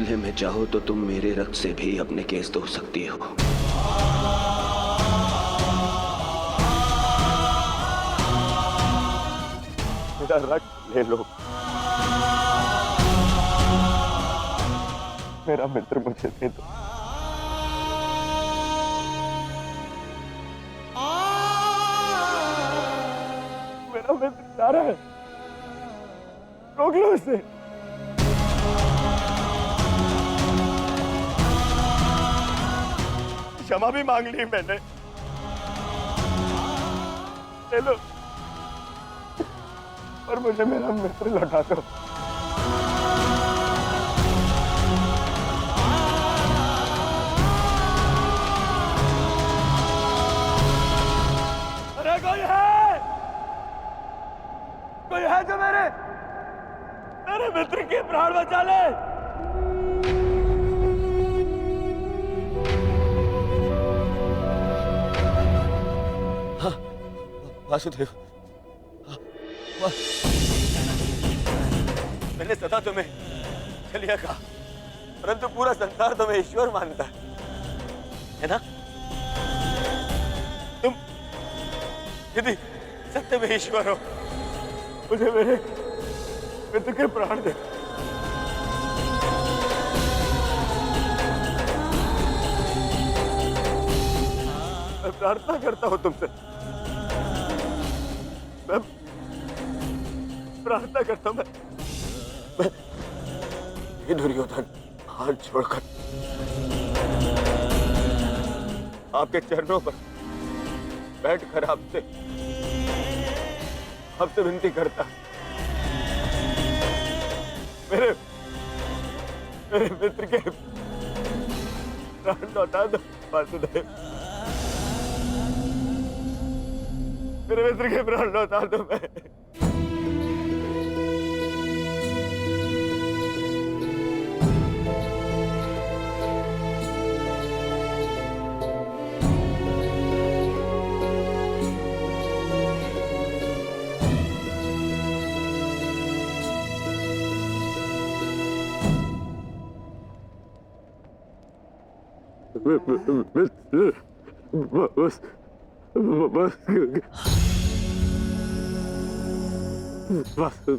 बदले में चाहो तो तुम मेरे रक्त से भी अपने केस धो सकती हो। मेरा रक्त ले लो। मेरा मित्र मुझे दे दो। मेरा मित्र जा रहा है, रोक लो उसे। क्षमा भी मांग ली मैंने, ले लो, पर मुझे मेरा मित्र लौटा दो। अरे कोई है जो मेरे मित्र के प्राण बचा ले। हाँ, वासुदेव, मैंने सदा तुम्हें चलिया कहा, परंतु पूरा संसार तुम्हें ईश्वर मानता है ना? तुम यदि सत्य में ईश्वर हो, मुझे मेरे मित्र के प्राण दे। मैं प्रार्थना करता हूं तुमसे, मैं प्रार्थना करता हूं, मैं ये दुर्योधन हाथ छोड़कर आपके चरणों पर बैठकर आपसे विनती करता, मेरे मित्र के प्राण लौटा दो वासुदेव। मेरे मित्र के प्राण लौटा दो। मैं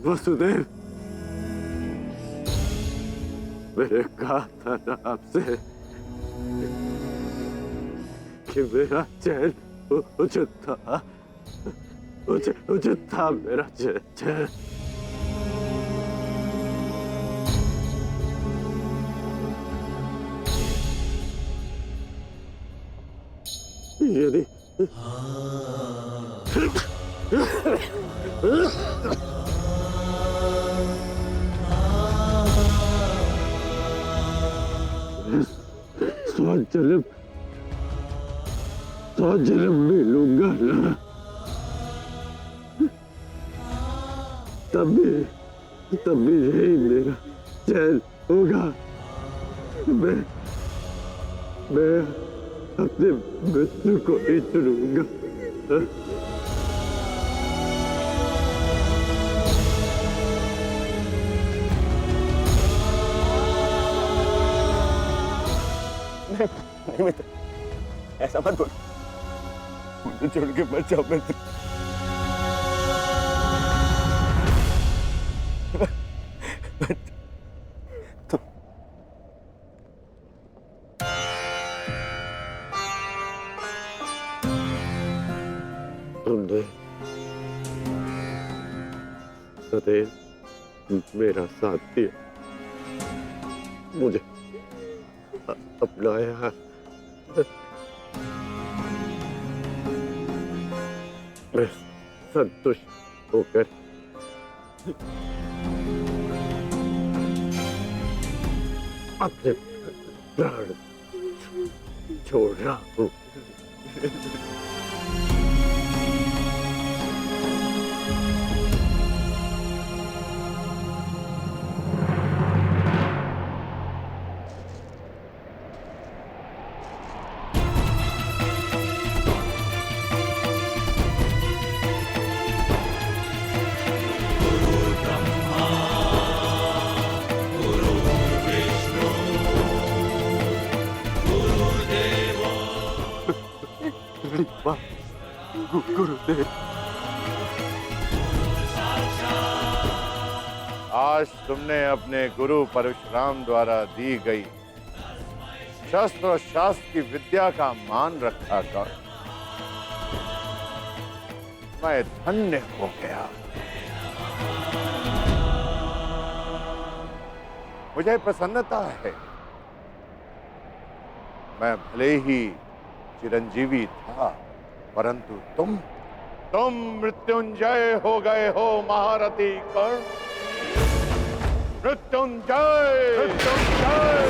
वासुदेव, मैंने कहा था ना आपसे कि मेरा चैन उचित था मेरा चैन। यदि स्वजन्म मिलूंगा ना, तभी यही मेरा चैन होगा। मैं अपने मित्र को ही चुनूंगा। नहीं मित्र, ऐसा मत बोलो, मुझे छोड़ के मत जाओ मित्र। तुमने सदैव मेरा साथ दिया, मुझे अपनाया। मैं संतुष्ट होकर अपने प्राण छोड़ रहा हूँ। गुरु ब्रह्मा गुरु विष्णु गुरुदेव। आज तुमने अपने गुरु परशुराम द्वारा दी गई शस्त्र और शास्त्र की विद्या का मान रखा कर मैं धन्य हो गया। मुझे प्रसन्नता है। मैं भले ही चिरंजीवी था, परंतु तुम मृत्युंजय हो गए हो महारथी कर्ण। मृत्युंजय मृत्युंजय।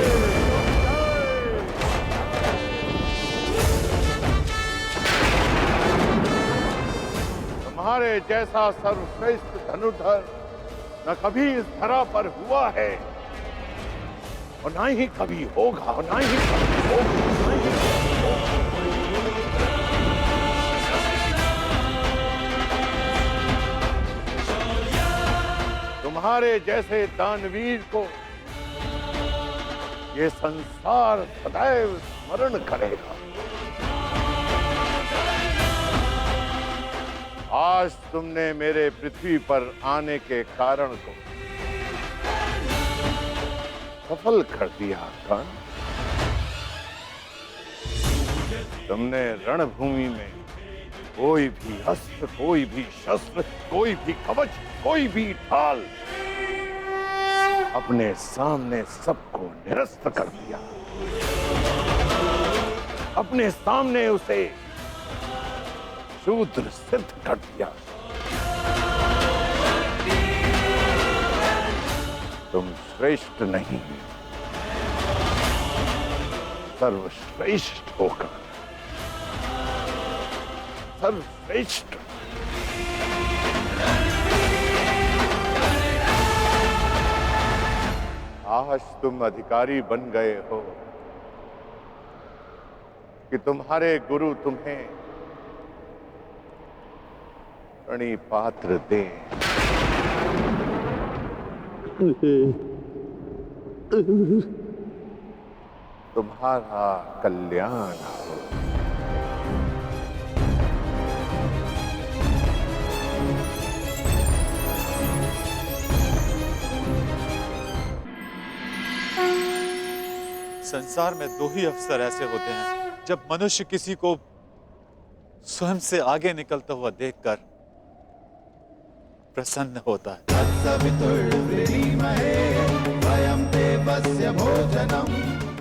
तुम्हारे जैसा सर्वश्रेष्ठ धनुर्धर न कभी इस धरा पर हुआ है और ना ही कभी होगा, ना ही कभी होगा, ना ही कभी होगा। तुम्हारे जैसे दानवीर को ये संसार सदैव स्मरण करेगा। आज तुमने मेरे पृथ्वी पर आने के कारण को सफल कर दिया कर्ण। तुमने रणभूमि में कोई भी अस्त्र, कोई भी शस्त्र, कोई भी कवच, कोई भी ढाल अपने सामने सबको निरस्त कर दिया। अपने सामने उसे शूद्र सिद्ध कर दिया। तुम श्रेष्ठ नहीं, सर्वश्रेष्ठ होकर सर्वश्रेष्ठ। आज तुम अधिकारी बन गए हो कि तुम्हारे गुरु तुम्हें ऋणी पात्र दे। तुम्हारा कल्याण हो। संसार में दो ही अवसर ऐसे होते हैं जब मनुष्य किसी को स्वयं से आगे निकलता हुआ देखकर प्रसन्न होता है।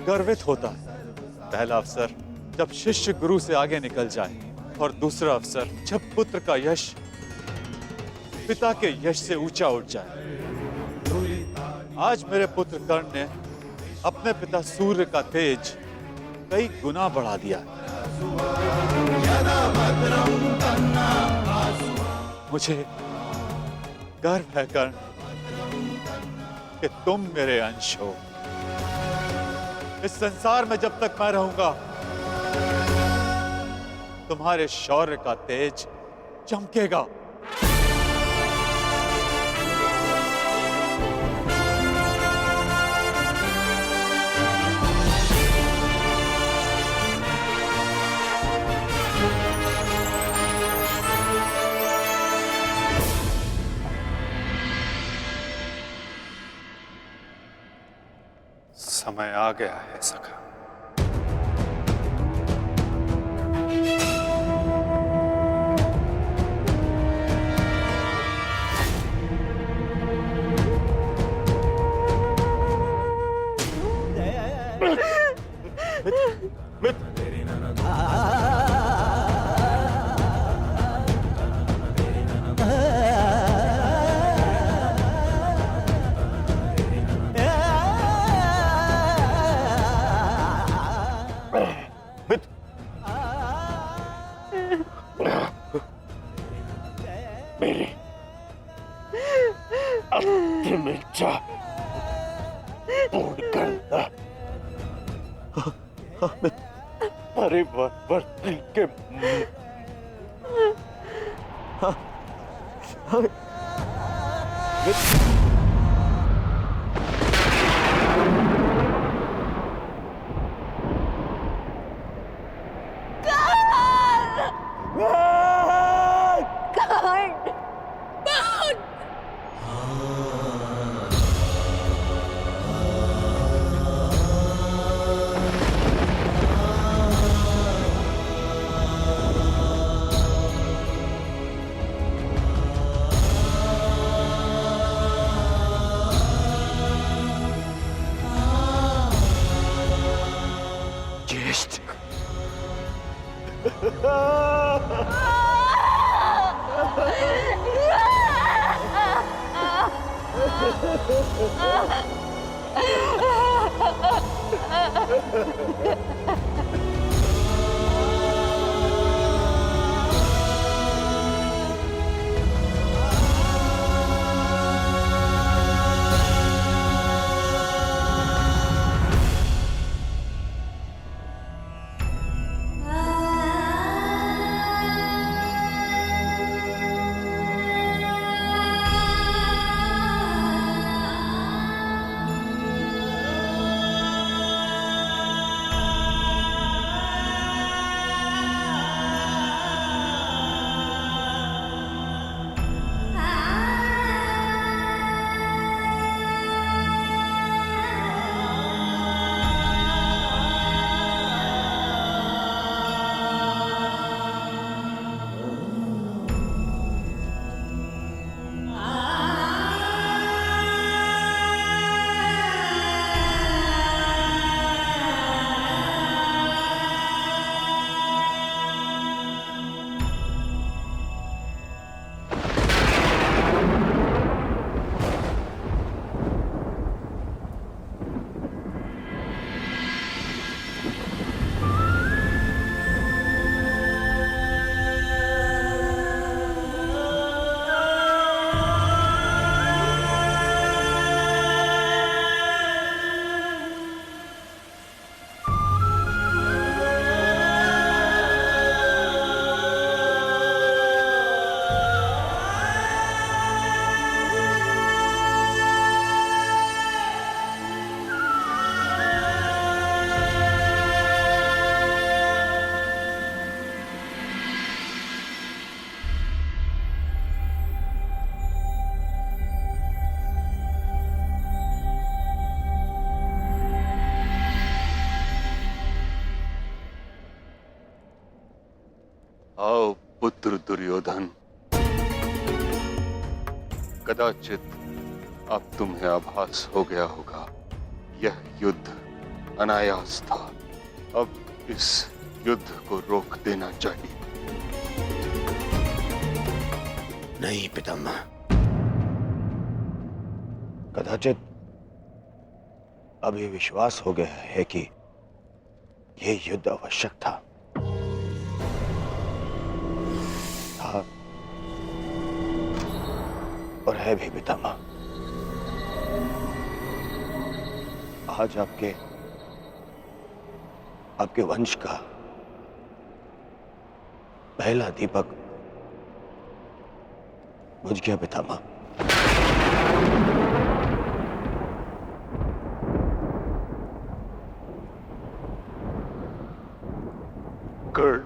गर्वित होता है। पहला अवसर जब शिष्य गुरु से आगे निकल जाए और दूसरा अवसर जब पुत्र का यश पिता के यश से ऊंचा उठ जाए। आज मेरे पुत्र कर्ण ने अपने पिता सूर्य का तेज कई गुना बढ़ा दिया। मुझे गर्व है कर्ण कि तुम मेरे अंश हो। इस संसार में जब तक मैं रहूंगा तुम्हारे शौर्य का तेज चमकेगा। समय आ गया है सखा। मेरी अंतिम इच्छा पूर्ण करना। परिवर्तन के दुर्योधन, कदाचित अब तुम्हें आभास हो गया होगा, यह युद्ध अनायास था। अब इस युद्ध को रोक देना चाहिए। नहीं पितामह, कदाचित अभी विश्वास हो गया है कि यह युद्ध आवश्यक था। और है भी पितामह। आज आपके वंश का पहला दीपक बुझ गया पितामह। कर्ण,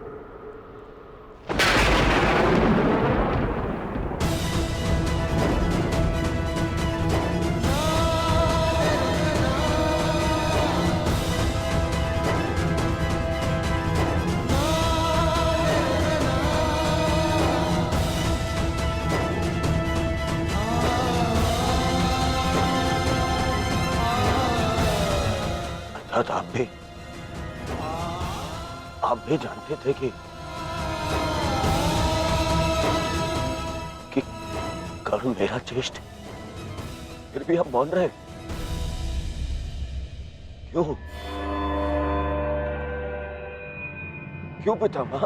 अर्थात आप भी जानते थे कि कर्ण मेरा ज्येष्ठ, फिर भी आप बोल रहे क्यों? क्यों पितामह?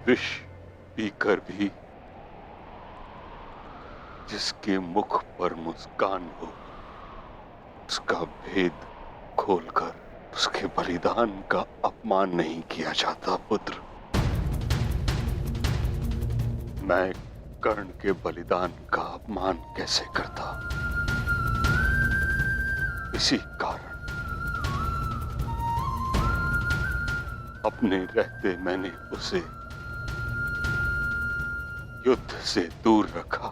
विष पीकर भी जिसके मुख पर मुस्कान हो, उसका भेद खोलकर उसके बलिदान का अपमान नहीं किया जाता पुत्र। मैं कर्ण के बलिदान का अपमान कैसे करता? इसी कारण अपने रहते मैंने उसे युद्ध से दूर रखा।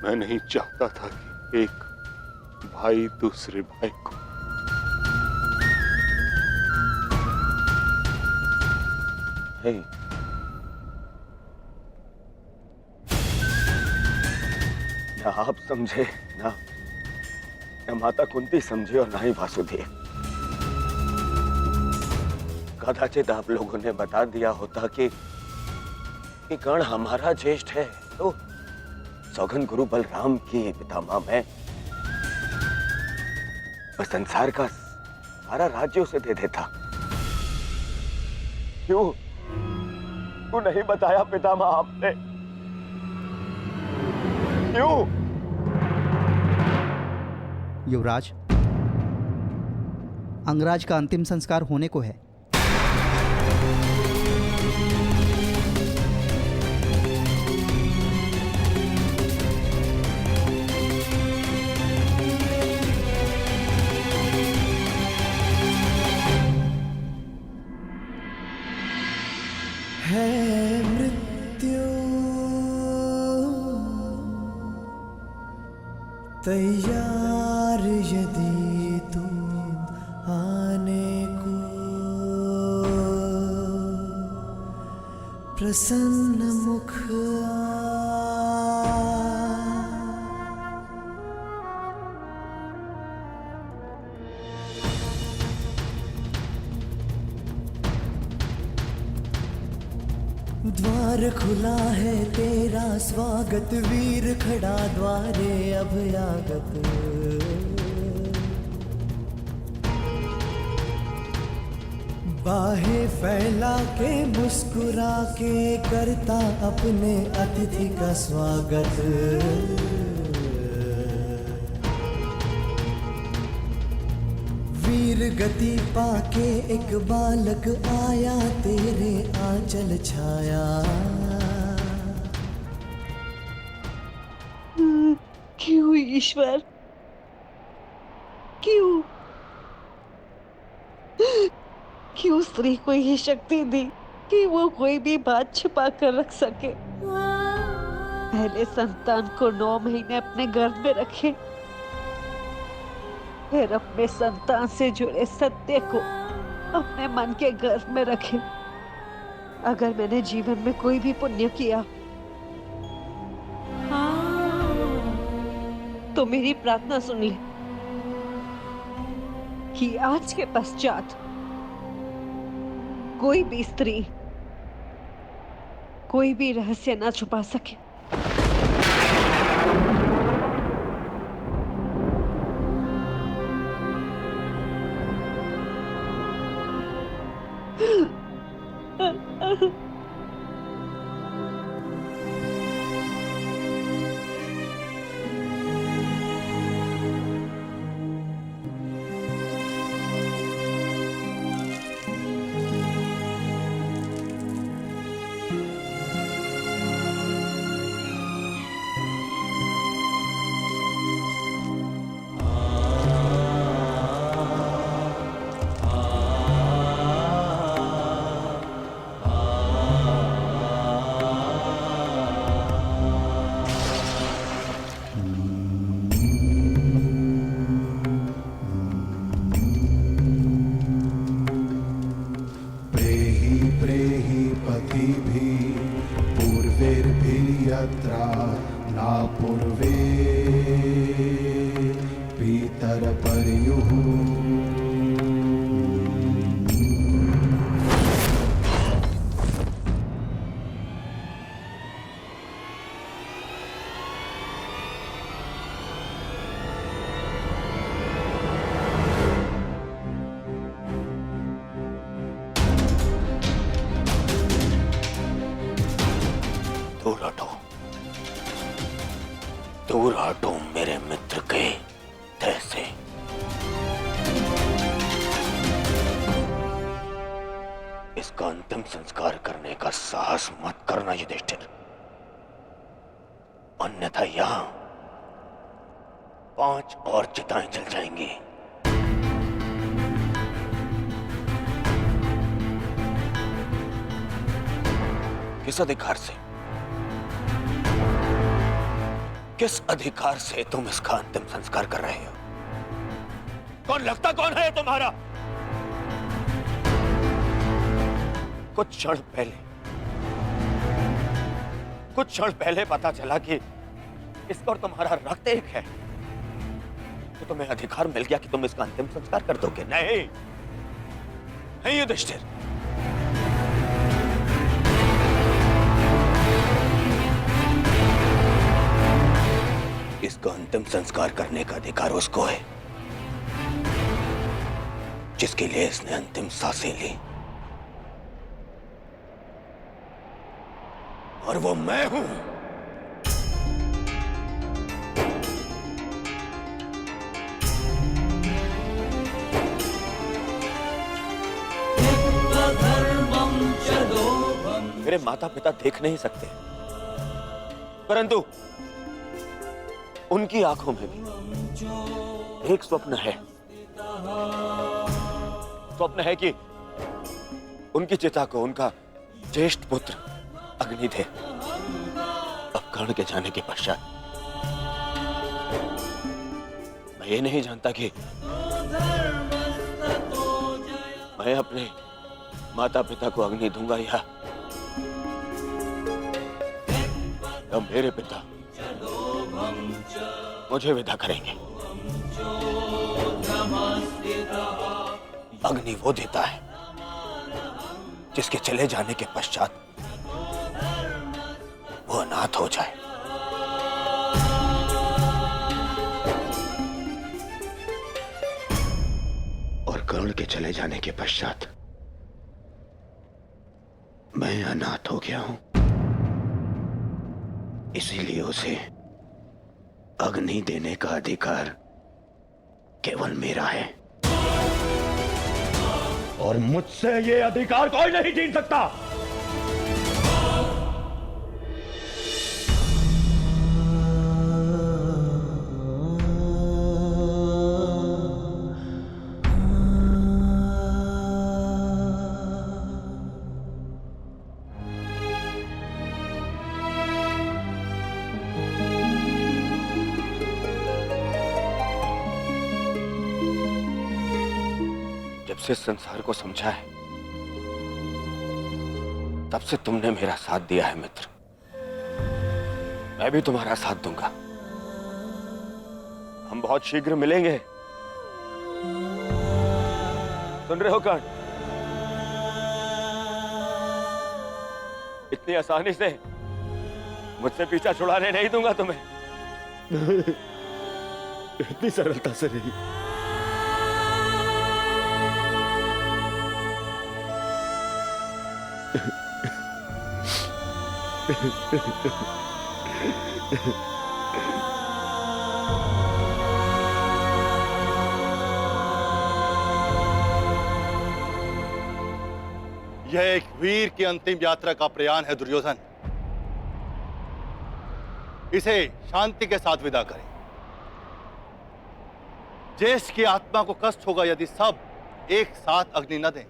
मैं नहीं चाहता था कि एक भाई दूसरे भाई को नहीं, ना आप समझे, ना माता कुंती समझे और ना ही वासुदेव। कदाचित आप लोगों ने बता दिया होता कि कर्ण हमारा ज्येष्ठ है, तो सौगन गुरु बलराम की पितामह मैं संसार का सारा राज्य उसे दे देता। क्यों नहीं बताया पितामह आपने? क्यों? युवराज, अंगराज का अंतिम संस्कार होने को है। तैयार यदि तुम आने को, प्रसन्न मुख द्वार खुला है तेरा स्वागत, वीर खड़ा द्वारे अभयागत। बाहें फैला के मुस्कुरा के करता अपने अतिथि का स्वागत। वीर गति पाके एक बालक आया, तेरे आंचल छाया। क्यों ईश्वर, क्यों स्त्री को ये शक्ति दी कि वो कोई भी बात छुपा कर रख सके? पहले संतान को 9 महीने अपने गर्भ में रखे, फिर अपने संतान से जुड़े सत्य को अपने मन के गर्भ में रखे। अगर मैंने जीवन में कोई भी पुण्य किया तो मेरी प्रार्थना सुन ले कि आज के पश्चात कोई भी स्त्री कोई भी रहस्य ना छुपा सके। यत्रा ना पूर्वे पीतर पर्युः दूर हटो मेरे मित्र के देह से। इसका अंतिम संस्कार करने का साहस मत करना युधिष्ठिर, अन्यथा यहां 5 और चिताएं जल जाएंगी। किस अधिकार से, किस अधिकार से तुम इसका अंतिम संस्कार कर रहे हो? कौन लगता कौन है तुम्हारा? कुछ क्षण पहले पता चला कि इसका और तुम्हारा रक्त एक है, तो तुम्हें अधिकार मिल गया कि तुम इसका अंतिम संस्कार कर दोगे। नहीं नहीं युधिष्ठिर, इसका अंतिम संस्कार करने का अधिकार उसको है जिसके लिए इसने अंतिम सांसें ली, और वो मैं हूं। मेरे माता पिता देख नहीं सकते, परंतु उनकी आंखों में भी एक स्वप्न है। स्वप्न है कि उनकी चिता को उनका ज्येष्ठ पुत्र अग्नि दे। अब कर्ण के जाने के पश्चात मैं ये नहीं जानता कि मैं अपने माता पिता को अग्नि दूंगा या मेरे पिता मुझे विदा करेंगे। अग्नि वो देता है जिसके चले जाने के पश्चात वो अनाथ हो जाए। और कर्ण के चले जाने के पश्चात मैं अनाथ हो गया हूं, इसीलिए उसे अग्नि देने का अधिकार केवल मेरा है, और मुझसे ये अधिकार कोई नहीं छीन सकता। जब से संसार को समझा है तब से तुमने मेरा साथ दिया है मित्र, मैं भी तुम्हारा साथ दूंगा। हम बहुत शीघ्र मिलेंगे, सुन रहे हो कर्ण? इतनी आसानी से मुझसे पीछा छुड़ाने नहीं दूंगा तुम्हें। इतनी सरलता से नहीं। यह एक वीर की अंतिम यात्रा का प्रयाण है दुर्योधन। इसे शांति के साथ विदा करें। ज्येष्ठ की आत्मा को कष्ट होगा यदि सब एक साथ अग्नि न दें।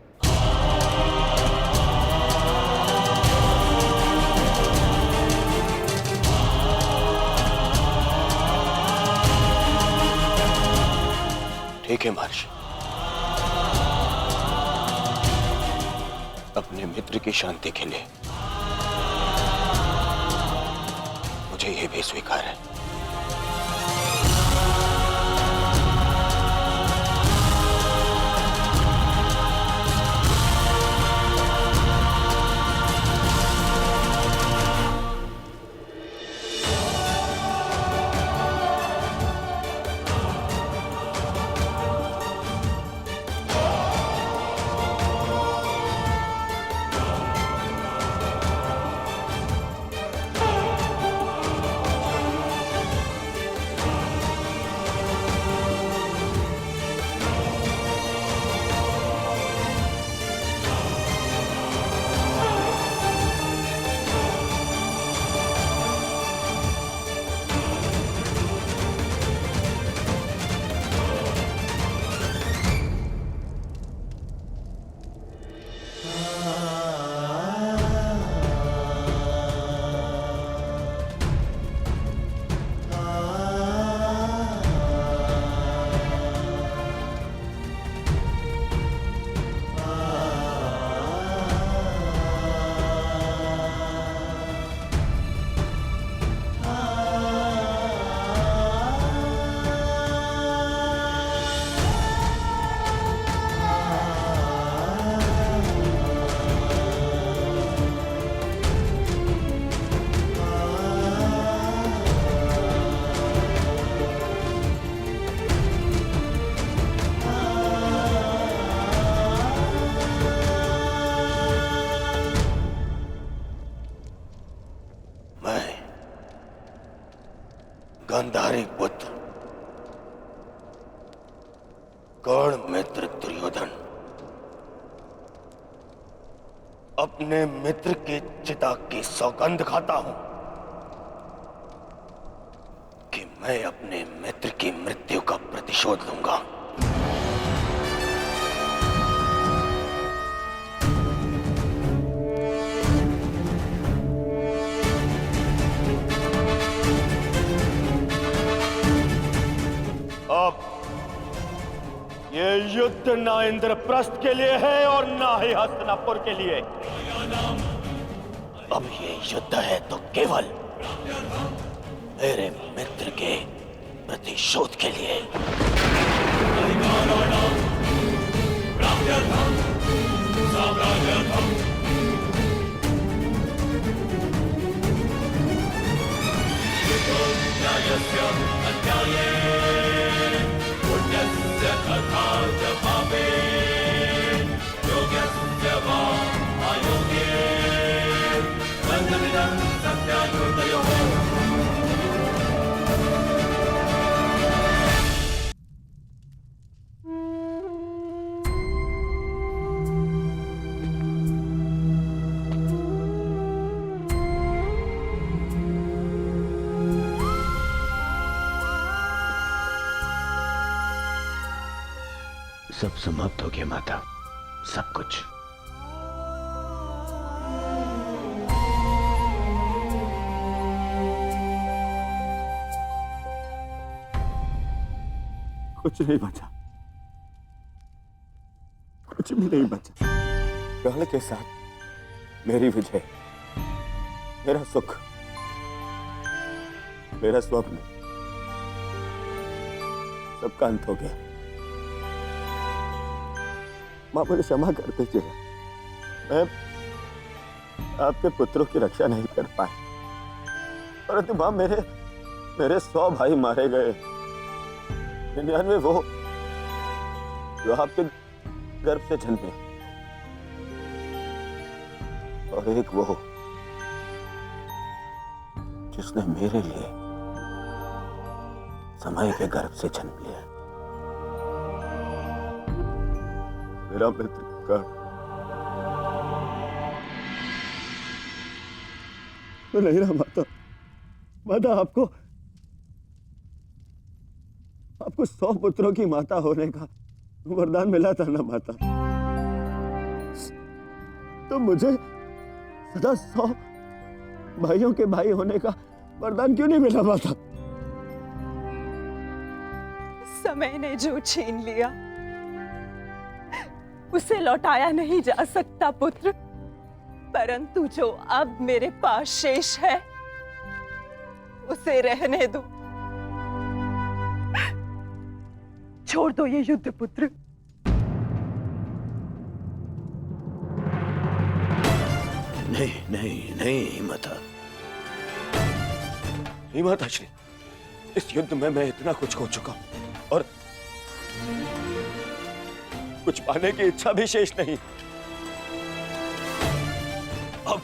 ठीक है महर्षि, अपने मित्र की शांति के लिए मुझे यह भी स्वीकार है। गांधारी पुत्र कर्ण मित्र दुर्योधन अपने मित्र के चिता की सौगंध खाता हूं कि मैं अपने मित्र की मृत्यु का प्रतिशोध लूंगा। अब ये युद्ध ना इंद्रप्रस्थ के लिए है और ना ही हस्तिनापुर के लिए। अब ये युद्ध है तो केवल मेरे मित्र के प्रतिशोध के लिए। सब समाप्त हो गया माता, सब कुछ। कुछ नहीं बचा, कुछ भी नहीं बचा। कर्ण के साथ मेरी विजय, मेरा सुख, मेरा स्वप्न सबका अंत हो गया। मां मुझे क्षमा कर दीजिए, मैं आपके पुत्रों की रक्षा नहीं कर पाया, परंतु मां मेरे 100 भाई मारे गए, 99 वो जो आपके गर्भ से जन्मे, और एक वो जिसने मेरे लिए समय के गर्भ से जन्म लिया। मेरा मित्र कर्ण, मैं नहीं रहा माता। माता, आपको 100 पुत्रों की माता होने का वरदान मिला था ना माता, तो मुझे सदा 100 भाइयों के भाई होने का वरदान क्यों नहीं मिला माता? समय ने जो छीन लिया उसे लौटाया नहीं जा सकता पुत्र, परंतु जो अब मेरे पास शेष है उसे रहने दो। छोड़ दो ये युद्ध पुत्र। नहीं नहीं नहीं माता, नहीं माता श्री, इस युद्ध में मैं इतना कुछ खो चुका हूं और कुछ पाने की इच्छा भी शेष नहीं। अब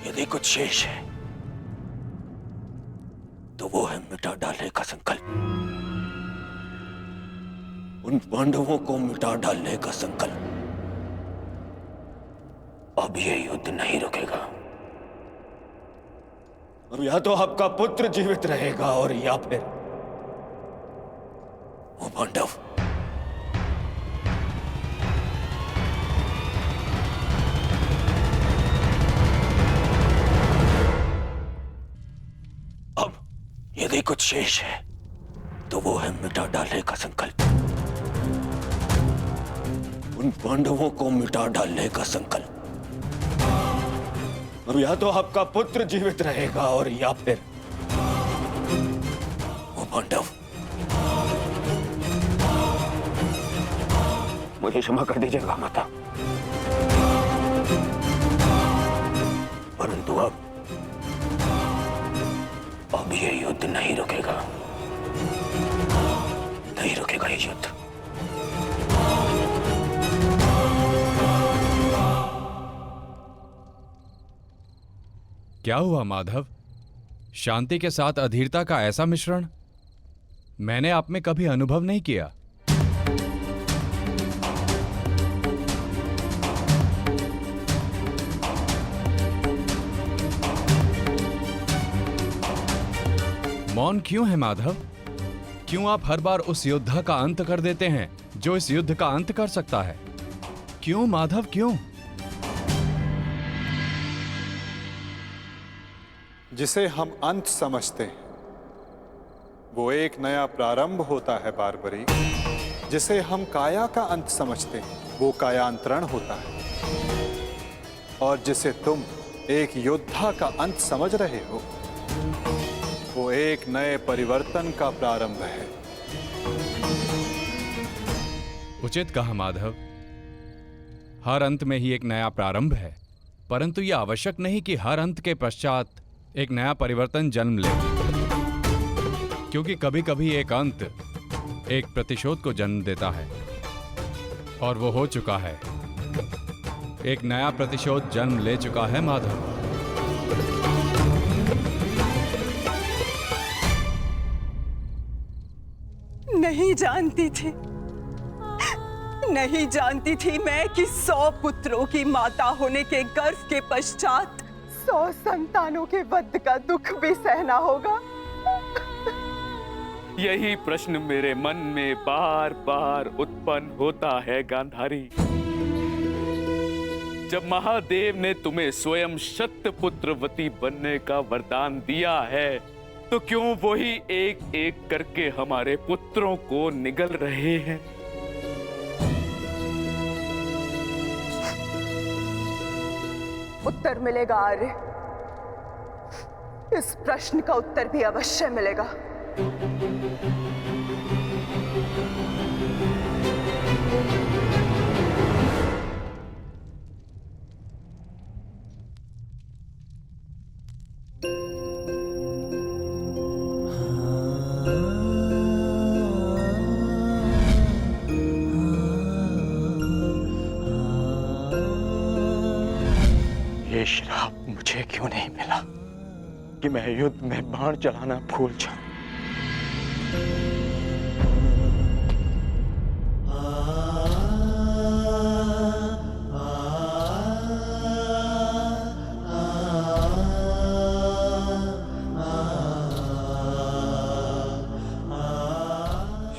यदि कुछ शेष है तो वो है मिटा डालने का संकल्प, उन पांडवों को मिटा डालने का संकल्प। अब ये युद्ध नहीं रुकेगा। अब या तो आपका पुत्र जीवित रहेगा और या फिर वो पांडव। अब यदि कुछ शेष है तो वो है मिटा डालने का संकल्प, उन पांडवों को मिटा डालने का संकल्प। अब या तो आपका पुत्र जीवित रहेगा और या फिर वो पांडव। मुझे क्षमा कर दीजिएगा माता, परंतु अब ये युद्ध नहीं रुकेगा, नहीं रुकेगा ये युद्ध। क्या हुआ माधव? शांति के साथ अधीरता का ऐसा मिश्रण मैंने आप में कभी अनुभव नहीं किया। मौन क्यों है माधव? क्यों आप हर बार उस योद्धा का अंत कर देते हैं जो इस युद्ध का अंत कर सकता है? क्यों माधव, क्यों? जिसे हम अंत समझते हैं वो एक नया प्रारंभ होता है बारबरी। जिसे हम काया का अंत समझते हैं वो कायांतरण होता है, और जिसे तुम एक योद्धा का अंत समझ रहे हो वो एक नए परिवर्तन का प्रारंभ है। उचित कहा माधव। हर अंत में ही एक नया प्रारंभ है, परंतु यह आवश्यक नहीं कि हर अंत के पश्चात एक नया परिवर्तन जन्म ले, क्योंकि कभी कभी एक अंत एक प्रतिशोध को जन्म देता है, और वो हो चुका है। एक नया प्रतिशोध जन्म ले चुका है माधव। नहीं जानती थी, नहीं जानती थी मैं कि 100 पुत्रों की माता होने के गर्व के पश्चात 100 संतानों के वध का दुख भी सहना होगा। यही प्रश्न मेरे मन में बार बार उत्पन्न होता है गांधारी। जब महादेव ने तुम्हें स्वयं शतपुत्रवती बनने का वरदान दिया है, तो क्यों वही एक एक करके हमारे पुत्रों को निगल रहे हैं? उत्तर मिलेगा आर्य। इस प्रश्न का उत्तर भी अवश्य मिलेगा। ये श्राप मुझे क्यों नहीं मिला कि मैं युद्ध में बाण चलाना भूल जाऊं।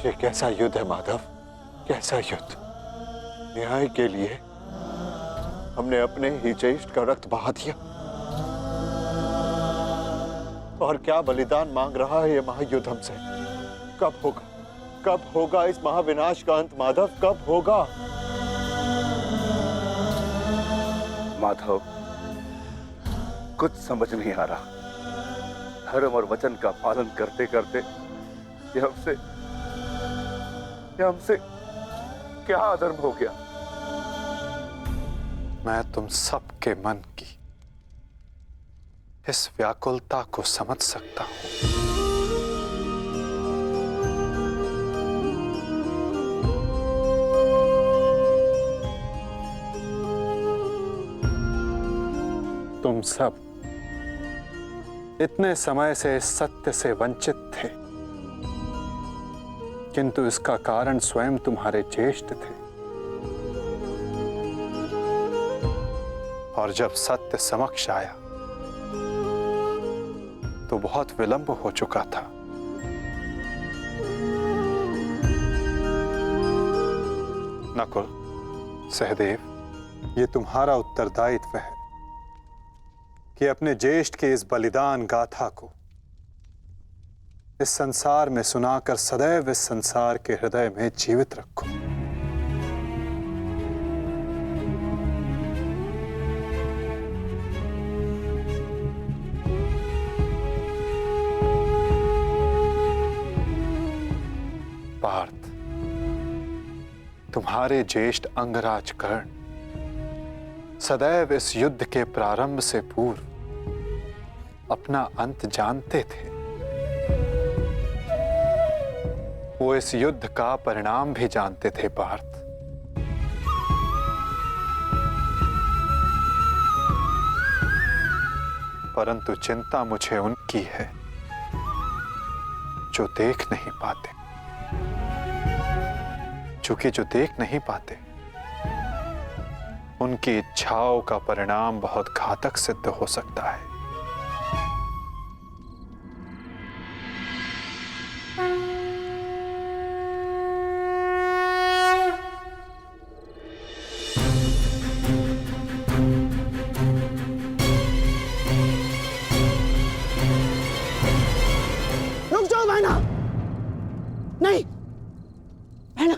ये कैसा युद्ध है माधव, कैसा युद्ध। न्याय के लिए हमने अपने ही ज्येष्ठ का रक्त बहा दिया, और क्या बलिदान मांग रहा है ये महायुद्ध हमसे। कब होगा इस महाविनाश का अंत माधव, कब होगा। माधव, कुछ समझ नहीं आ रहा। धर्म और वचन का पालन करते करते ये हमसे क्या अधर्म हो गया। मैं तुम सबके मन की इस व्याकुलता को समझ सकता हूं। तुम सब इतने समय से इस सत्य से वंचित थे, किंतु इसका कारण स्वयं तुम्हारे ज्येष्ठ थे। और जब सत्य समक्ष आया तो बहुत विलंब हो चुका था। नकुल, सहदेव, ये तुम्हारा उत्तरदायित्व है कि अपने ज्येष्ठ के इस बलिदान गाथा को इस संसार में सुनाकर सदैव इस संसार के हृदय में जीवित रखो। पार्थ, तुम्हारे ज्येष्ठ अंगराज कर्ण सदैव इस युद्ध के प्रारंभ से पूर्व अपना अंत जानते थे। वो इस युद्ध का परिणाम भी जानते थे पार्थ। परंतु चिंता मुझे उनकी है जो देख नहीं पाते, क्योंकि जो देख नहीं पाते उनकी इच्छाओं का परिणाम बहुत घातक सिद्ध हो सकता है। रुक जाओ बहना, नहीं बहना,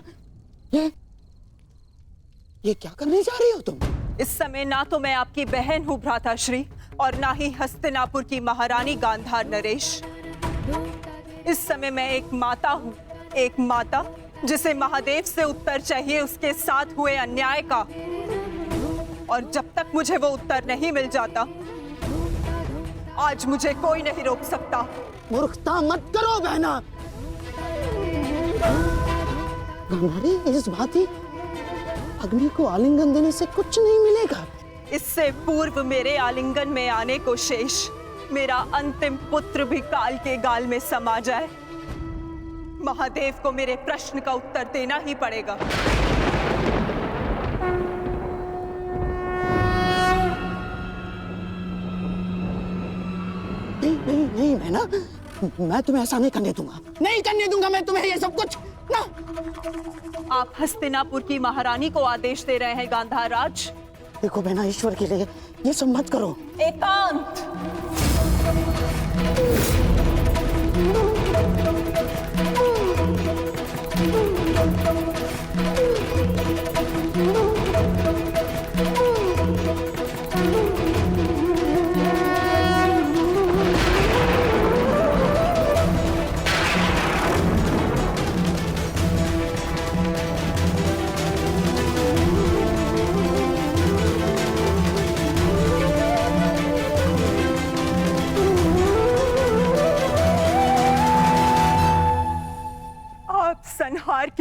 ये क्या करने जा रही हो तुम? इस समय ना तो मैं आपकी बहन हूँ भ्राताश्री, और ना ही हस्तिनापुर की महारानी गांधार नरेश। इस समय मैं एक माता हूँ, एक माता जिसे महादेव से उत्तर चाहिए उसके साथ हुए अन्याय का। और जब तक मुझे वो उत्तर नहीं मिल जाता, आज मुझे कोई नहीं रोक सकता। मूर्खता मत करो बहना। हमारी इस भांति अग्नि को आलिंगन देने से कुछ नहीं मिलेगा। इससे पूर्व मेरे आलिंगन में आने को शेष मेरा अंतिम पुत्र भी काल के गाल में समा जाए, महादेव को मेरे प्रश्न का उत्तर देना ही पड़ेगा। नहीं बहना, मैं तुम्हें ऐसा नहीं करने दूंगा, नहीं करने दूंगा मैं तुम्हें ये सब कुछ ना। आप हस्तिनापुर की महारानी को आदेश दे रहे हैं गांधार राज? देखो बहना, ईश्वर के लिए ये सब मत करो। एकांत।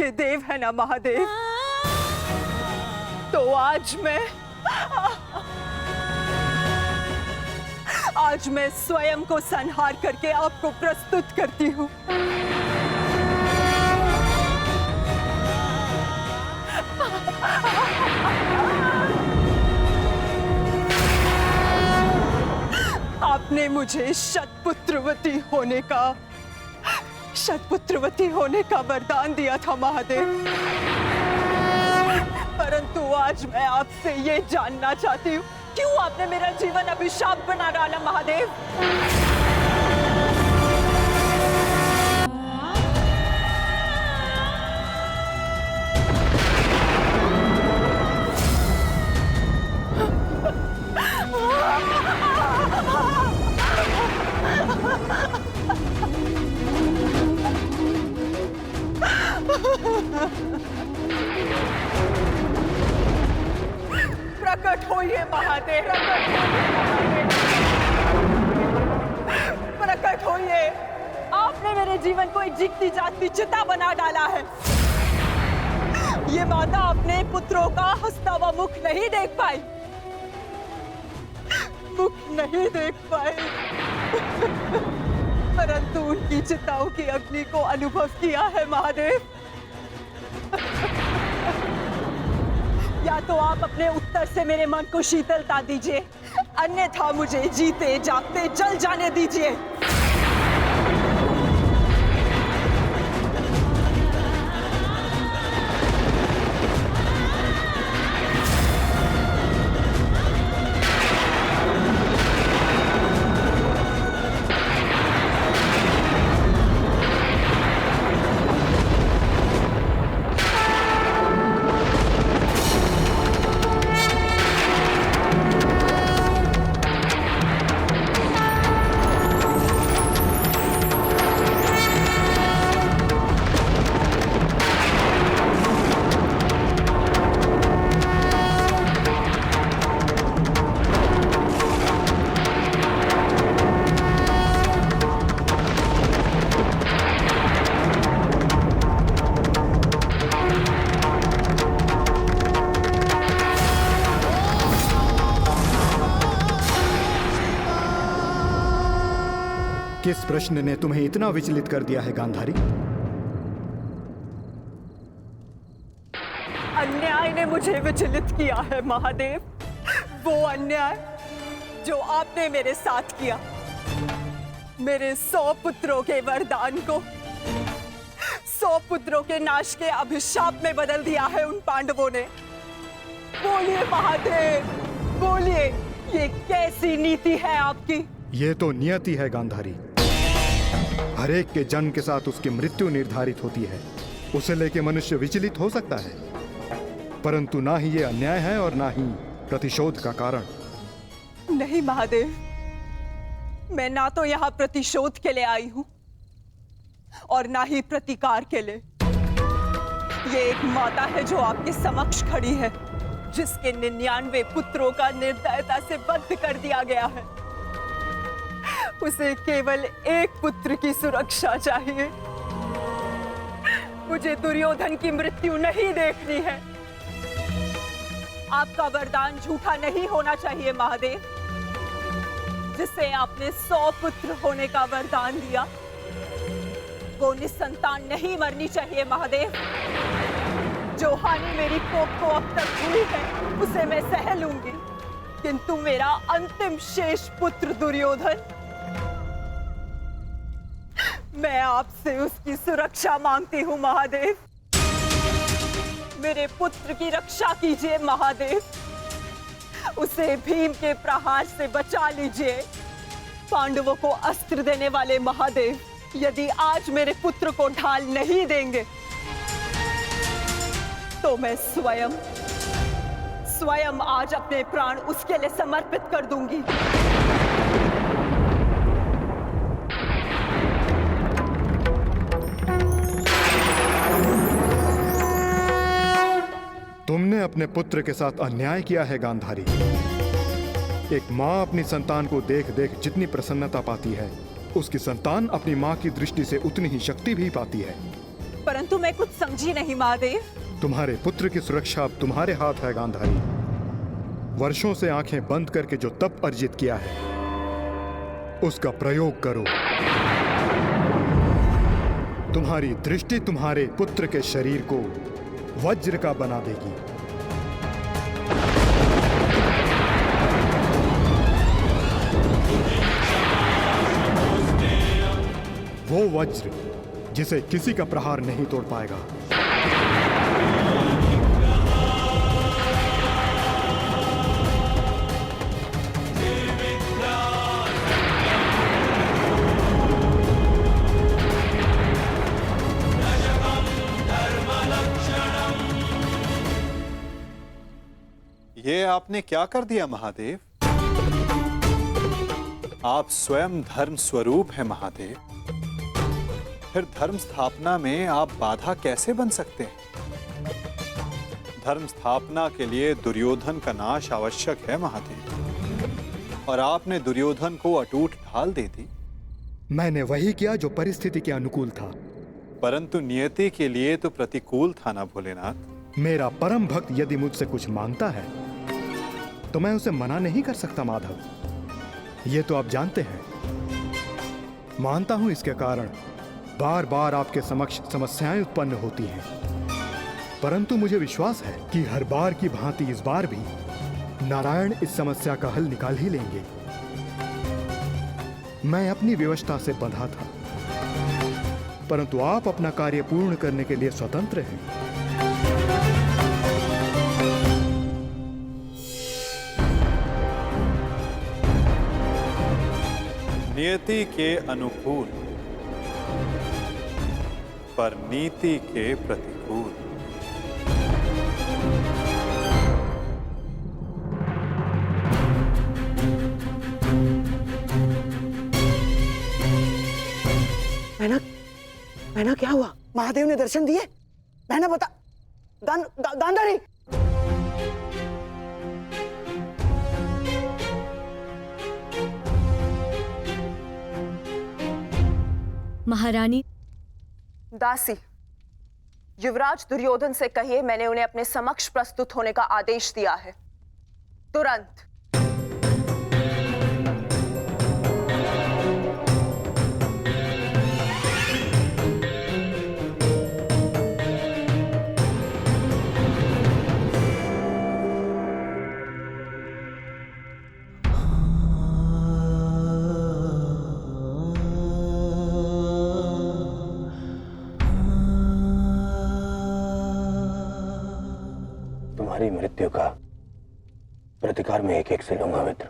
के देव है ना महादेव, तो आज मैं स्वयं को संहार करके आपको प्रस्तुत करती हूँ। आपने मुझे शतपुत्रवती होने का वरदान दिया था महादेव, परंतु आज मैं आपसे ये जानना चाहती हूँ, क्यों आपने मेरा जीवन अभिशाप बना डाला महादेव? प्रकट होइए महादेव, प्रकट होइए। आपने मेरे जीवन को एक जीती जागती चिता बना डाला है। ये माता अपने पुत्रों का हंसता हुआ मुख नहीं देख पाई, परंतु उनकी चिताओं की अग्नि को अनुभव किया है महादेव। या तो आप अपने उत्तर से मेरे मन को शीतलता दीजिए, अन्यथा मुझे जीते जागते जल जाने दीजिए। किस प्रश्न ने तुम्हें इतना विचलित कर दिया है गांधारी? अन्याय ने मुझे विचलित किया है महादेव, वो अन्याय जो आपने मेरे साथ किया। मेरे 100 पुत्रों के वरदान को 100 पुत्रों के नाश के अभिशाप में बदल दिया है उन पांडवों ने। बोलिए महादेव, बोलिए, ये कैसी नीति है आपकी? ये तो नियति है गांधारी। हर एक के जन्म के साथ उसकी मृत्यु निर्धारित होती है। उसे लेके मनुष्य विचलित हो सकता है, परंतु ना ही ये अन्याय है और ना ही प्रतिशोध का कारण। नहीं महादेव, मैं ना तो यहाँ प्रतिशोध के लिए आई हूँ और ना ही प्रतिकार के लिए। ये एक माता है जो आपके समक्ष खड़ी है, जिसके 99 पुत्रों का निर्दयता से वध कर दिया गया है। उसे केवल एक पुत्र की सुरक्षा चाहिए। मुझे दुर्योधन की मृत्यु नहीं देखनी है। आपका वरदान झूठा नहीं होना चाहिए महादेव। जिसे आपने 100 पुत्र होने का वरदान दिया, वो निसंतान नहीं मरनी चाहिए महादेव। जो हानि मेरी कोख को अब तक हुई है, उसे मैं सह लूंगी, किंतु मेरा अंतिम शेष पुत्र दुर्योधन, मैं आपसे उसकी सुरक्षा मांगती हूँ महादेव। मेरे पुत्र की रक्षा कीजिए महादेव। उसे भीम के प्रहार से बचा लीजिए। पांडवों को अस्त्र देने वाले महादेव, यदि आज मेरे पुत्र को ढाल नहीं देंगे, तो मैं स्वयं आज अपने प्राण उसके लिए समर्पित कर दूंगी। तुमने अपने पुत्र के साथ अन्याय किया है गांधारी। एक माँ अपनी संतान को देख देख जितनी प्रसन्नता पाती है, उसकी संतान अपनी माँ की दृष्टि से उतनी ही शक्ति भी पाती है। परंतु मैं कुछ समझी नहीं महादेव। तुम्हारे पुत्र की सुरक्षा अब तुम्हारे हाथ है गांधारी। वर्षों से आंखें बंद करके जो तप अर्जित किया है उसका प्रयोग करो। तुम्हारी दृष्टि तुम्हारे पुत्र के शरीर को वज्र का बना देगी। वो वज्र जिसे किसी का प्रहार नहीं तोड़ पाएगा। ये आपने क्या कर दिया महादेव? आप स्वयं धर्म स्वरूप हैं महादेव, फिर धर्म स्थापना में आप बाधा कैसे बन सकते हैं? धर्म स्थापना के लिए दुर्योधन का नाश आवश्यक है महादेव, और आपने दुर्योधन को अटूट ढाल दे दी। मैंने वही किया जो परिस्थिति के अनुकूल था। परंतु नियति के लिए तो प्रतिकूल था ना भोलेनाथ। मेरा परम भक्त यदि मुझसे कुछ मांगता है तो मैं उसे मना नहीं कर सकता माधव, ये तो आप जानते हैं। मानता हूं इसके कारण बार बार आपके समक्ष समस्याएं उत्पन्न होती हैं, परंतु मुझे विश्वास है कि हर बार की भांति इस बार भी नारायण इस समस्या का हल निकाल ही लेंगे। मैं अपनी व्यवस्था से बंधा था, परंतु आप अपना कार्य पूर्ण करने के लिए स्वतंत्र हैं। नियति के अनुकूल पर नीति के प्रतिकूल। बहना क्या हुआ? महादेव ने दर्शन दिए? बहना बता। गांधारी महारानी। दासी, युवराज दुर्योधन से कहिए मैंने उन्हें अपने समक्ष प्रस्तुत होने का आदेश दिया है, तुरंत। तुम्हारी मृत्यु का प्रतिकार मैं एक एक से लूंगा मित्र,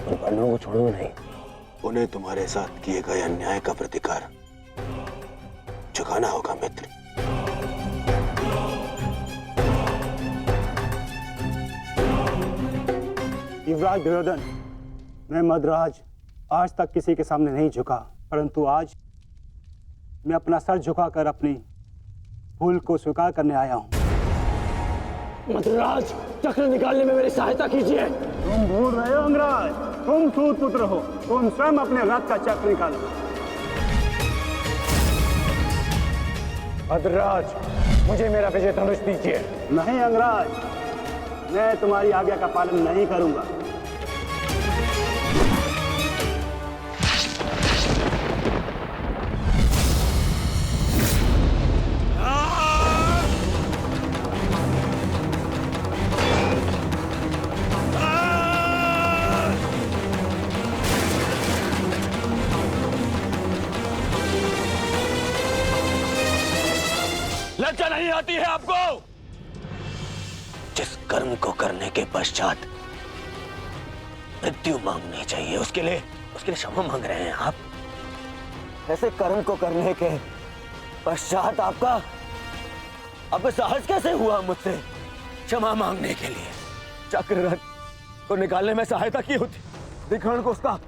और पांडवों को छोड़ूंगा नहीं। उन्हें तुम्हारे साथ किए गए अन्याय का प्रतिकार चुकाना होगा मित्र। युवराज दुर्योधन, मैं मद्राज आज तक किसी के सामने नहीं झुका, परंतु आज मैं अपना सर झुकाकर अपनी भूल को स्वीकार करने आया हूं। मद्राज, चक्र निकालने में मेरी सहायता कीजिए। तुम भूल रहे हो अंगराज, तुम सूत पुत्र हो, तुम स्वयं अपने रथ का चक्र निकालो। मद्राज, मुझे मेरा विजय धनुष दीजिए। नहीं अंगराज, मैं तुम्हारी आज्ञा का पालन नहीं करूंगा। लज्जा नहीं आती है आपको? जिस कर्म को करने के पश्चात मृत्यु मांगनी चाहिए, उसके लिए क्षमा मांग रहे हैं आप। ऐसे कर्म को करने के पश्चात आपका साहस कैसे हुआ मुझसे क्षमा मांगने के लिए? चक्ररथ को निकालने में सहायता की होती, विकर्ण को उसका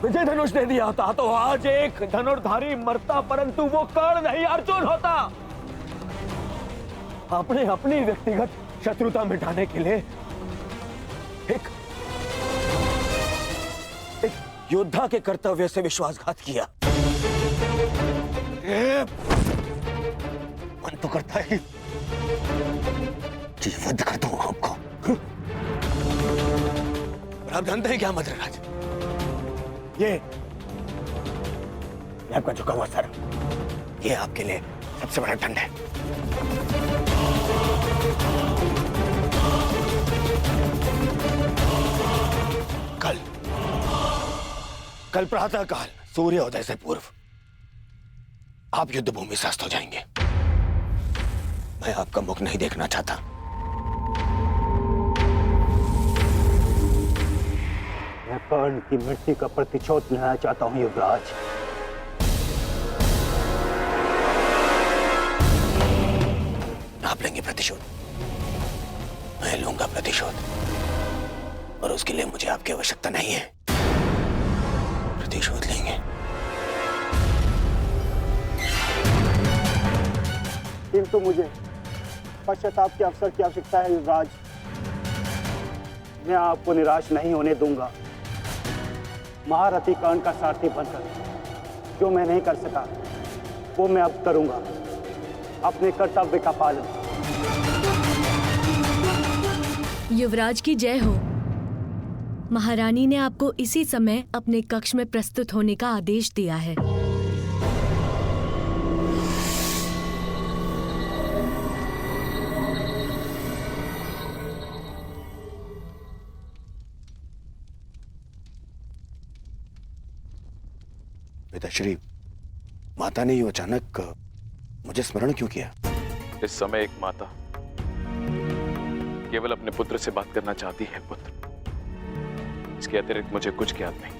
विजय धनुष दे दिया होता, तो आज एक धनुर्धारी मरता, परंतु वो कर्ण नहीं अर्जुन होता। आपने अपनी व्यक्तिगत शत्रुता मिटाने के लिए एक योद्धा के कर्तव्य से विश्वासघात किया। मन तो करता है कि वध कर दूं आपको। और आप जानते हैं क्या मद्रराज, ये आपका झुका हुआ सर, ये आपके लिए सबसे बड़ा दंड है। कल प्रातःकाल सूर्योदय से पूर्व आप युद्ध भूमि से अस्त हो जाएंगे। मैं आपका मुख नहीं देखना चाहता। मैं कर्ण की मृत्यु का प्रतिशोध लेना चाहता हूं युवराज। आप लेंगे प्रतिशोध, मैं लूंगा प्रतिशोध, और उसके लिए मुझे आपकी आवश्यकता नहीं है। प्रतिशोध लेंगे। किंतु मुझे पश्चाताप के अवसर की आवश्यकता है युवराज। मैं आपको निराश नहीं होने दूंगा। महारथी कर्ण का सारथी बनकर जो मैं नहीं कर सका वो मैं अब करूंगा, अपने कर्तव्य का पालन। युवराज की जय हो। महारानी ने आपको इसी समय अपने कक्ष में प्रस्तुत होने का आदेश दिया है। पिताश्री, माता ने यूं अचानक मुझे स्मरण क्यों किया? इस समय एक माता केवल अपने पुत्र से बात करना चाहती है पुत्र। इसके अतिरिक्त मुझे कुछ ज्ञात नहीं।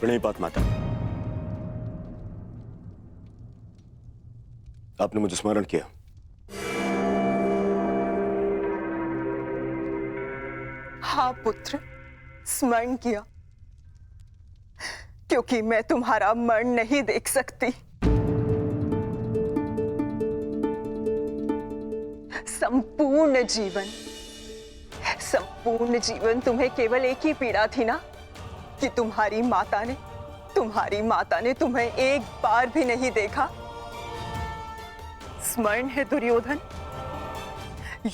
प्रणिपात माता, आपने मुझे स्मरण किया। हाँ पुत्र, स्मरण किया, क्योंकि मैं तुम्हारा मरण नहीं देख सकती। संपूर्ण जीवन तुम्हें केवल एक ही पीड़ा थी ना, कि तुम्हारी माता ने तुम्हें एक बार भी नहीं देखा। स्मरण है दुर्योधन,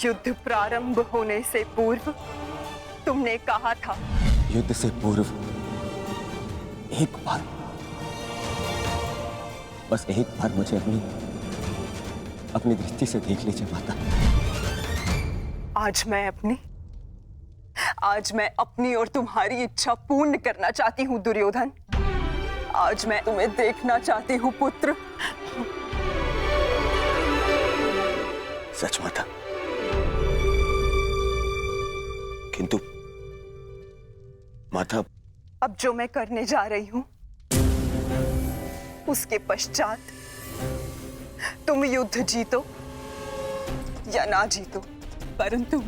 युद्ध प्रारंभ होने से पूर्व तुमने कहा था, युद्ध से पूर्व एक बार, बस एक बार मुझे अपनी दृष्टि से देख लीजिए माता। आज मैं अपनी और तुम्हारी इच्छा पूर्ण करना चाहती हूँ दुर्योधन। आज मैं तुम्हें देखना चाहती हूँ पुत्र। सच माता, किंतु माता, अब जो मैं करने जा रही हूं उसके पश्चात तुम युद्ध जीतो या ना जीतो, परंतु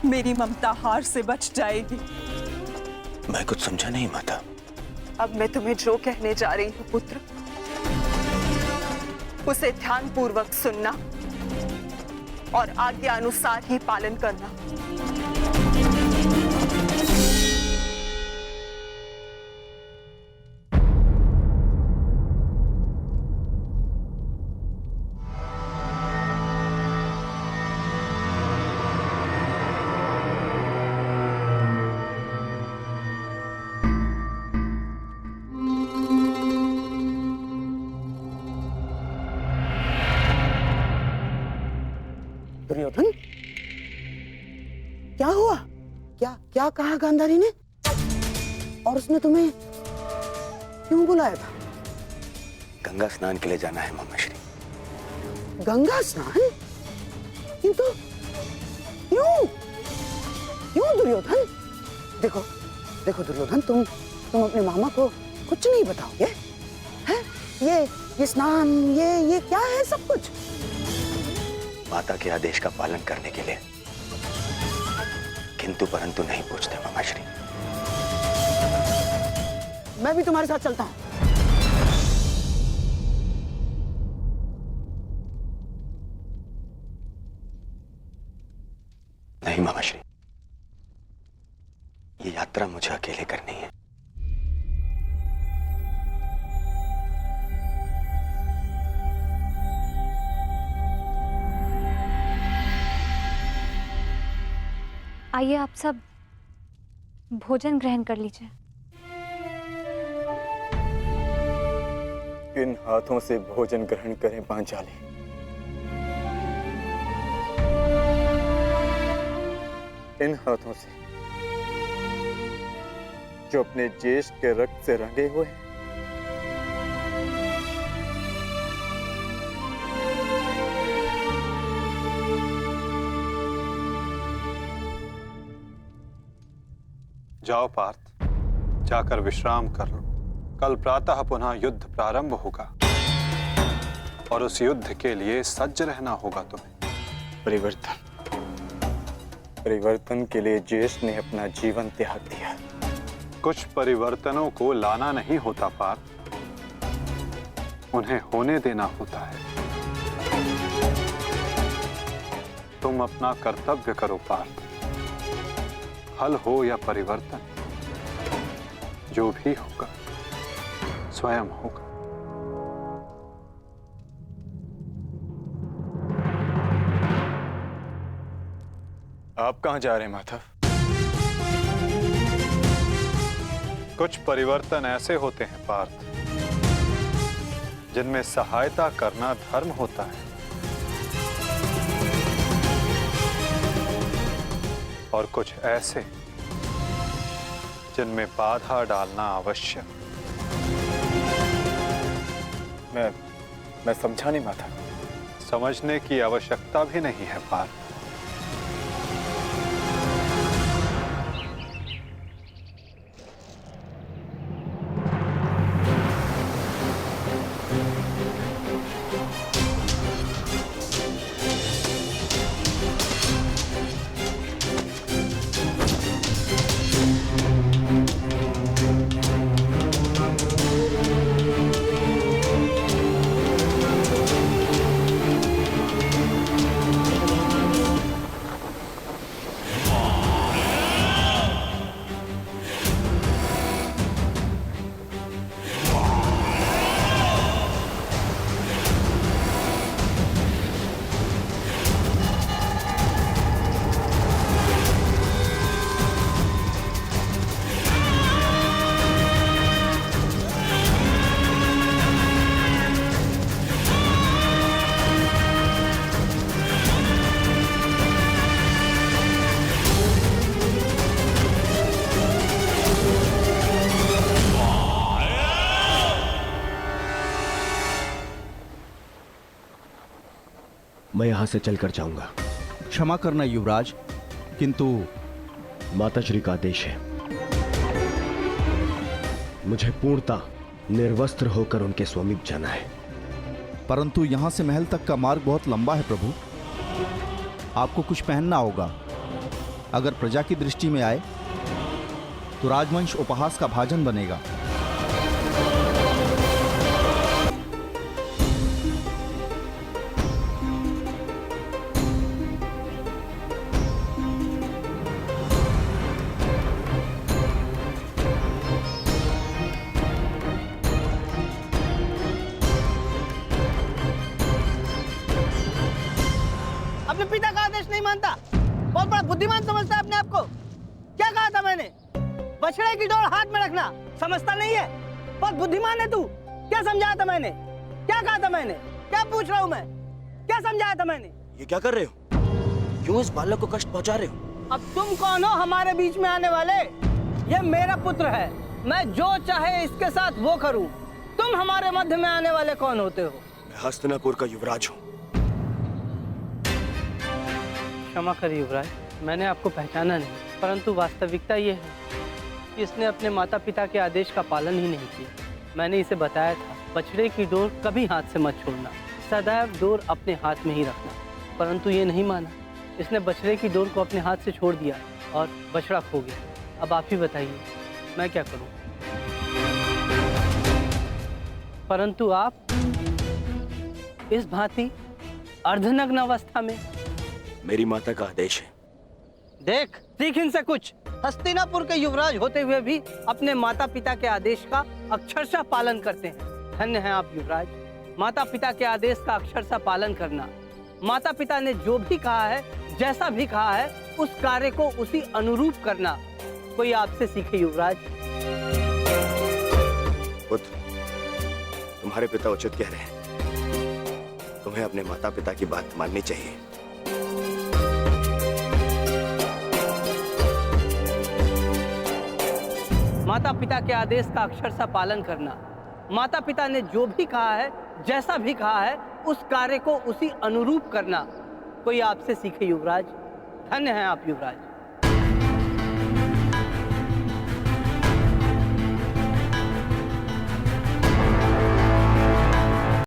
मेरी ममता हार से बच जाएगी। मैं कुछ समझा नहीं माता। अब मैं तुम्हें जो कहने जा रही हूं पुत्र, उसे ध्यानपूर्वक सुनना और आज्ञा अनुसार ही पालन करना। दुर्योधन, क्या हुआ? क्या कहा गांधारी ने? और उसने तुम्हें क्यों बुलाया था? गंगा स्नान के लिए जाना है मामाश्री। गंगा स्नान? किंतु क्यों दुर्योधन? देखो दुर्योधन, तुम अपने मामा को कुछ नहीं बताओगे? हैं? ये स्नान, ये क्या है सब कुछ? माता के आदेश का पालन करने के लिए किंतु परंतु नहीं पूछते मामाश्री। मैं भी तुम्हारे साथ चलता हूं। ये यात्रा मुझे अकेले करनी है। आइए आप सब भोजन ग्रहण कर लीजिए। किन हाथों से भोजन ग्रहण करें पांचाली? इन हाथों से जो अपने ज्येष्ठ के रक्त से रंगे हुए हैं। जाओ पार्थ, जाकर विश्राम कर लो। कल प्रातः पुनः युद्ध प्रारंभ होगा और उस युद्ध के लिए सज्ज रहना होगा तुम्हें। परिवर्तन के लिए ज्येष्ठ ने अपना जीवन त्याग दिया। कुछ परिवर्तनों को लाना नहीं होता पार्थ, उन्हें होने देना होता है। तुम अपना कर्तव्य करो पार्थ। फल हो या परिवर्तन, जो भी होगा स्वयं होगा। आप कहां जा रहे हैं माधव? कुछ परिवर्तन ऐसे होते हैं पार्थ जिनमें सहायता करना धर्म होता है और कुछ ऐसे जिनमें बाधा डालना आवश्यक। मैं समझा नहीं माधव। समझने की आवश्यकता भी नहीं है पार्थ। मैं यहां से चलकर जाऊंगा। क्षमा करना युवराज, किंतु माताश्री का आदेश है। मुझे पूर्णतः निर्वस्त्र होकर उनके समीप जाना है। परंतु यहां से महल तक का मार्ग बहुत लंबा है प्रभु। आपको कुछ पहनना होगा। अगर प्रजा की दृष्टि में आए तो राजवंश उपहास का भाजन बनेगा। अपने पिता का आदेश नहीं मानता, बहुत बड़ा बुद्धिमान समझता है अपने आप को। क्या कहा था मैंने? बछड़े की डोर हाथ में रखना समझता नहीं है? बहुत बुद्धिमान है तू। क्या समझाया था मैंने? क्या कहा था मैंने? क्या पूछ रहा हूँ मैं? क्या समझाया था मैंने? ये क्या कर रहे हो? क्यों इस बालक को कष्ट पहुंचा रहे हो? अब तुम कौन हो हमारे बीच में आने वाले? ये मेरा पुत्र है, मैं जो चाहे इसके साथ वो करूं। तुम हमारे मध्य में आने वाले कौन होते हो? मैं हस्तिनापुर का युवराज हूँ। क्षमा करिए युवराज, मैंने आपको पहचाना नहीं, परंतु वास्तविकता ये है कि इसने अपने माता पिता के आदेश का पालन ही नहीं किया। मैंने इसे बताया था, बछड़े की डोर कभी हाथ से मत छोड़ना, सदैव डोर अपने हाथ में ही रखना, परंतु ये नहीं माना। इसने बछड़े की डोर को अपने हाथ से छोड़ दिया और बछड़ा खो गया। अब आप ही बताइए मैं क्या करूं? परंतु आप इस भांति अर्धनग्न अवस्था में। मेरी माता का आदेश है। देख, सीख इनसे कुछ। हस्तिनापुर के युवराज होते हुए भी अपने माता पिता के आदेश का अक्षरशः पालन करते हैं। धन्य हैं आप युवराज। माता पिता के आदेश का अक्षरशः पालन करना, माता पिता ने जो भी कहा है, जैसा भी कहा है, उस कार्य को उसी अनुरूप करना कोई आपसे सीखे युवराज। पुत्र, तुम्हारे पिता उचित कह रहे हैं। तुम्हें अपने माता पिता की बात माननी चाहिए। माता पिता के आदेश का अक्षरशः पालन करना, माता पिता ने जो भी कहा है, जैसा भी कहा है, उस कार्य को उसी अनुरूप करना कोई आपसे सीखे युवराज। धन्य हैं आप युवराज।